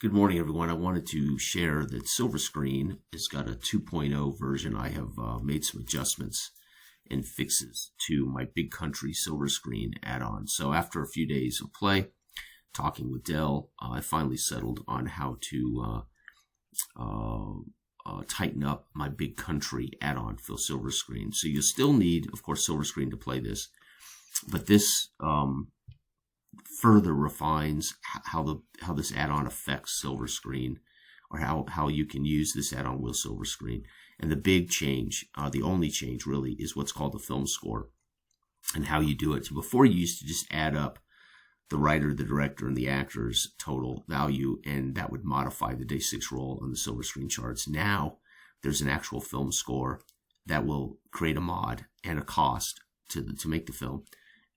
Good morning, everyone. I wanted to share that Silver Screen has got a 2.0 version. I have made some adjustments and fixes to my Big Country Silver Screen add-on. So after a few days of play, talking with Dell, I finally settled on how to tighten up my Big Country add-on for Silver Screen. So you still need, of course, Silver Screen to play this, but this further refines how this add-on affects Silver Screen, or how you can use this add-on with Silver Screen. And the big change, the only change really, is what's called the film score and how you do it. So before, you used to just add up the writer, the director, and the actor's total value, and that would modify the day 6 roll on the Silver Screen charts. Now there's an actual film score that will create a mod and a cost to make the film.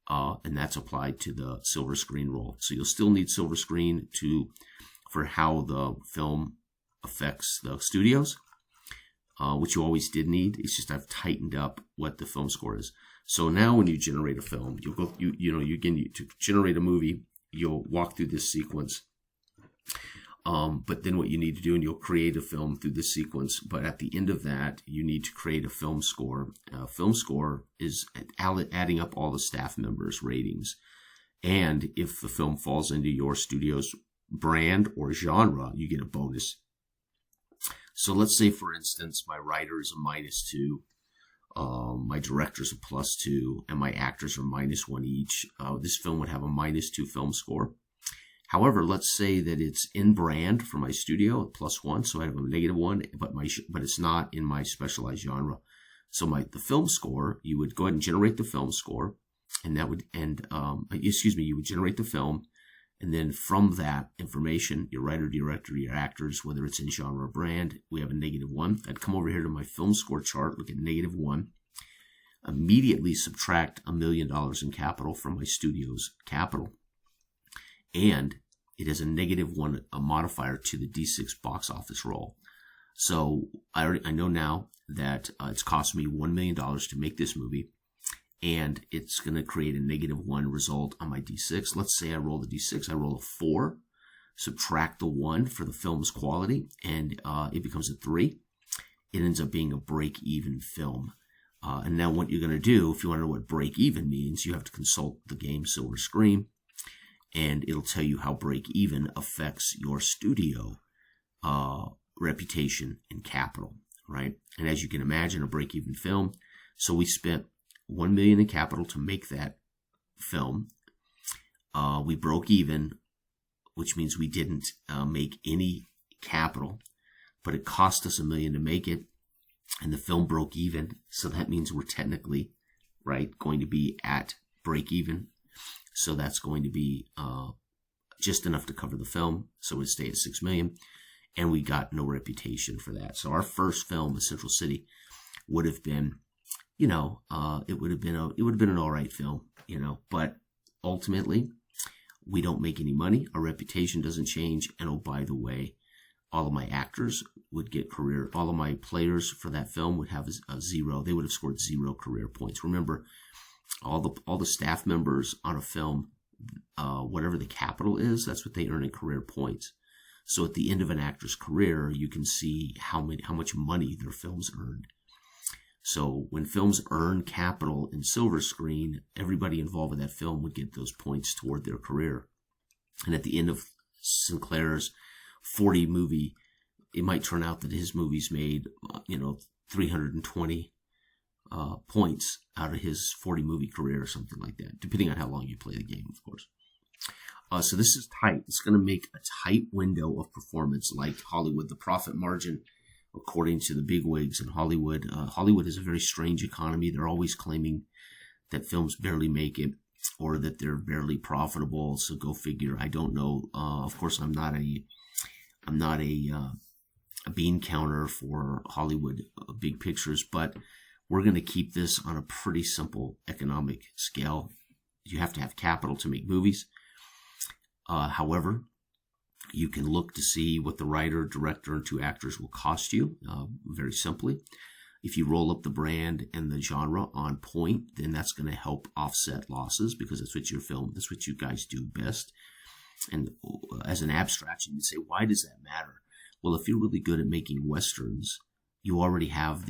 And that's applied to the Silver Screen roll. So you'll still need Silver Screen for how the film affects the studios, which you always did need. It's just I've tightened up what the film score is. So now when you generate a film, you'll go, to generate a movie, you'll walk through this sequence. But then what you need to do, and you'll create a film through this sequence, but at the end of that, you need to create a film score. Film score is adding up all the staff members' ratings. And if the film falls into your studio's brand or genre, you get a bonus. So let's say, for instance, my writer is a -2, my director's a +2, and my actors are -1 each. This film would have a -2 film score. However, let's say that it's in brand for my studio at +1, so I have a -1, but it's not in my specialized genre. So the film score, you would go ahead and generate the film score, and that would you would generate the film, and then from that information, your writer, director, your actors, whether it's in genre or brand, we have a -1. I'd come over here to my film score chart, look at -1, immediately subtract $1 million in capital from my studio's capital. And it has a -1, a modifier to the D6 box office roll. So I know now that it's cost me $1 million to make this movie, and it's going to create a -1 result on my D6. Let's say I roll the D6, I roll a 4, subtract the 1 for the film's quality, and it becomes a 3. It ends up being a break-even film. And now what you're going to do, if you want to know what break-even means, you have to consult the game Silver Screen, and it'll tell you how break-even affects your studio reputation and capital, right? And as you can imagine, a break-even film. So we spent $1 million in capital to make that film. We broke even, which means we didn't make any capital, but it cost us $1 million to make it, and the film broke even. So that means we're technically, right, going to be at break even. So that's going to be just enough to cover the film. So we'd stay at $6 million, and we got no reputation for that. So our first film, The Central City, would have been, it would have been an all right film, but ultimately we don't make any money. Our reputation doesn't change. And oh, by the way, all of my actors would get all of my players for that film would have a 0. They would have scored 0 career points. Remember, all the staff members on a film, whatever the capital is, that's what they earn in career points. So at the end of an actor's career, you can see how much money their films earned. So when films earn capital in Silver Screen, everybody involved with that film would get those points toward their career. And at the end of Sinclair's 40 movie, it might turn out that his movies made 320 points out of his 40 movie career or something like that, depending on how long you play the game, of course. So this is tight. It's going to make a tight window of performance like Hollywood. The profit margin, according to the bigwigs in Hollywood, Hollywood is a very strange economy. They're always claiming that films barely make it or that they're barely profitable. So go figure. I don't know. Of course, I'm not a bean counter for Hollywood big pictures, but we're going to keep this on a pretty simple economic scale. You have to have capital to make movies. However, you can look to see what the writer, director, and 2 actors will cost you very simply. If you roll up the brand and the genre on point, then that's going to help offset losses because that's what you guys do best. And as an abstraction, you'd say, why does that matter? Well, if you're really good at making Westerns, you already have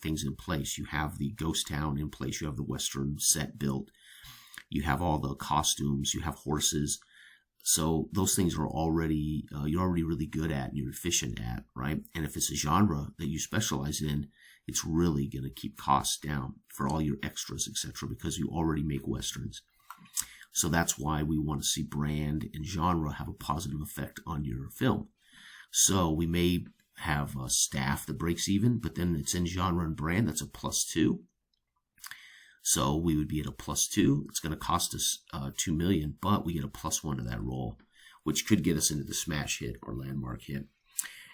things in place. You have the ghost town in place. You have the Western set built. You have all the costumes. You have horses. So those things are already, you're already really good at and you're efficient at, right? And if it's a genre that you specialize in, it's really going to keep costs down for all your extras, etc., because you already make Westerns. So that's why we want to see brand and genre have a positive effect on your film. So we may have a staff that breaks even, but then it's in genre and brand. That's a +2. So we would be at a +2. It's going to cost us $2 million, but we get a +1 to that role, which could get us into the smash hit or landmark hit.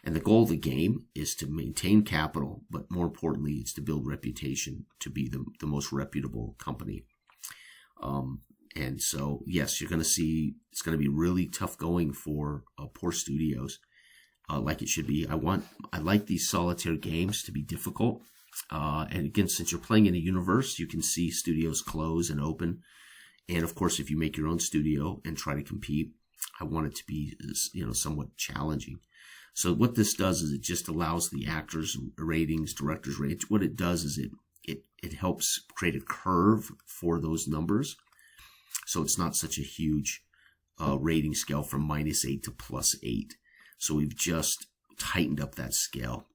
And the goal of the game is to maintain capital, but more importantly, it's to build reputation to be the most reputable company. And so, yes, you're going to see it's going to be really tough going for poor studios, like it should be. I like these solitaire games to be difficult. And again, since you're playing in a universe, you can see studios close and open. And of course, if you make your own studio and try to compete, I want it to be, somewhat challenging. So what this does is it just allows the actors' ratings, directors' ratings. What it does is it helps create a curve for those numbers. So it's not such a huge rating scale from -8 to +8. So we've just tightened up that scale.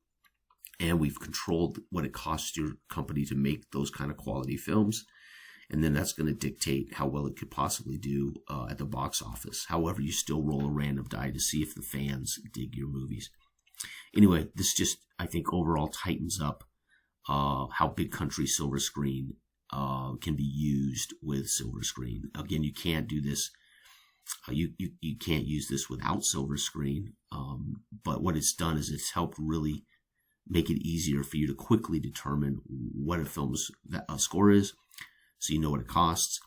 And we've controlled what it costs your company to make those kind of quality films. And then that's going to dictate how well it could possibly do at the box office. However, you still roll a random die to see if the fans dig your movies. Anyway, this just, I think, overall tightens up how Big Country Silver Screen can be used with Silver Screen. Again, you can't do this. You can't use this without Silver Screen. But what it's done is it's helped really make it easier for you to quickly determine what a film's score is, so you know what it costs,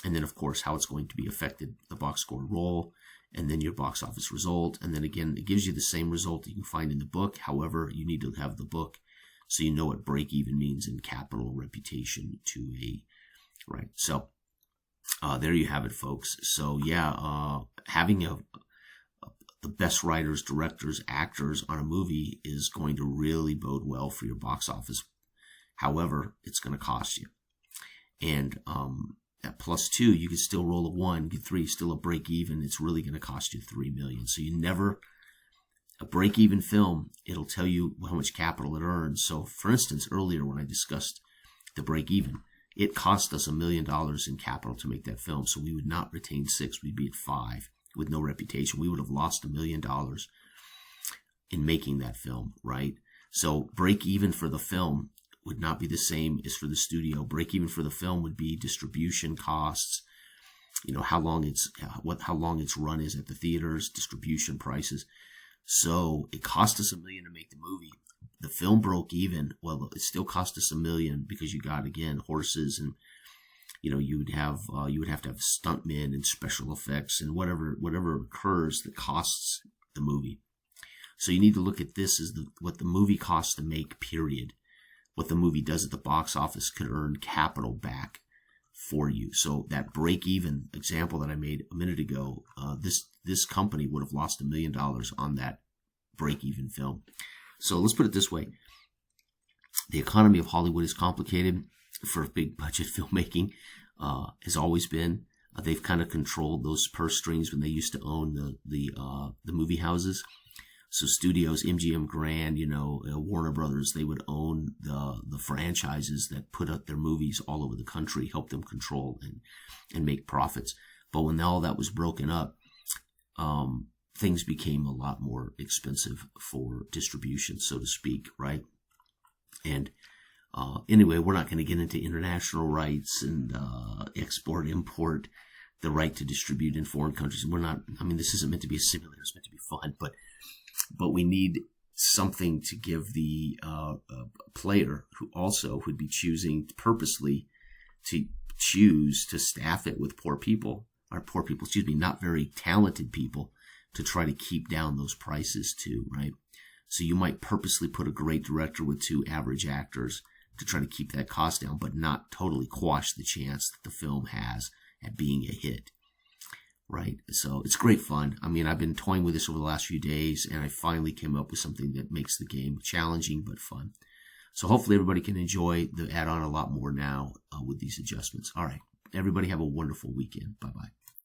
and then of course how it's going to be affected, the box score roll, and then your box office result. And then again, it gives you the same result that you can find in the book. However, you need to have the book so you know what break even means in capital, reputation, right? So there you have it, folks. So yeah, having the best writers, directors, actors on a movie is going to really bode well for your box office. However, it's going to cost you. And at +2, you can still roll a 1, get 3, still a break even. It's really going to cost you $3 million. So a break even film, it'll tell you how much capital it earns. So for instance, earlier when I discussed the break even, it cost us $1 million in capital to make that film. So we would not retain 6, we'd be at 5 with no reputation. We would have lost $1 million in making that film, right? So break even for the film would not be the same as for the studio. Break even for the film would be distribution costs, how long its run is at the theaters, distribution prices. So it cost us $1 million to make the movie. The film broke even. Well, it still cost us $1 million because you got, again, horses and you would have to have stuntmen and special effects and whatever occurs that costs the movie. So you need to look at this as what the movie costs to make, period. What the movie does at the box office could earn capital back for you. So that break-even example that I made a minute ago, this company would have lost $1 million on that break-even film. So let's put it this way. The economy of Hollywood is complicated for big budget filmmaking, has always been. They've kind of controlled those purse strings when they used to own the movie houses. So studios, MGM Grand, Warner Brothers, they would own the franchises that put up their movies all over the country, help them control and make profits. But when all that was broken up, things became a lot more expensive for distribution, so to speak, right? And anyway, we're not going to get into international rights and export, import, the right to distribute in foreign countries. This isn't meant to be a simulator, it's meant to be fun, but we need something to give the player who also would be choosing purposely to choose to staff it with not very talented people, to try to keep down those prices too, right? So you might purposely put a great director with 2 average actors to try to keep that cost down, but not totally quash the chance that the film has at being a hit, right? So it's great fun. I mean, I've been toying with this over the last few days, and I finally came up with something that makes the game challenging but fun. So hopefully everybody can enjoy the add-on a lot more now with these adjustments. All right. Everybody have a wonderful weekend. Bye-bye.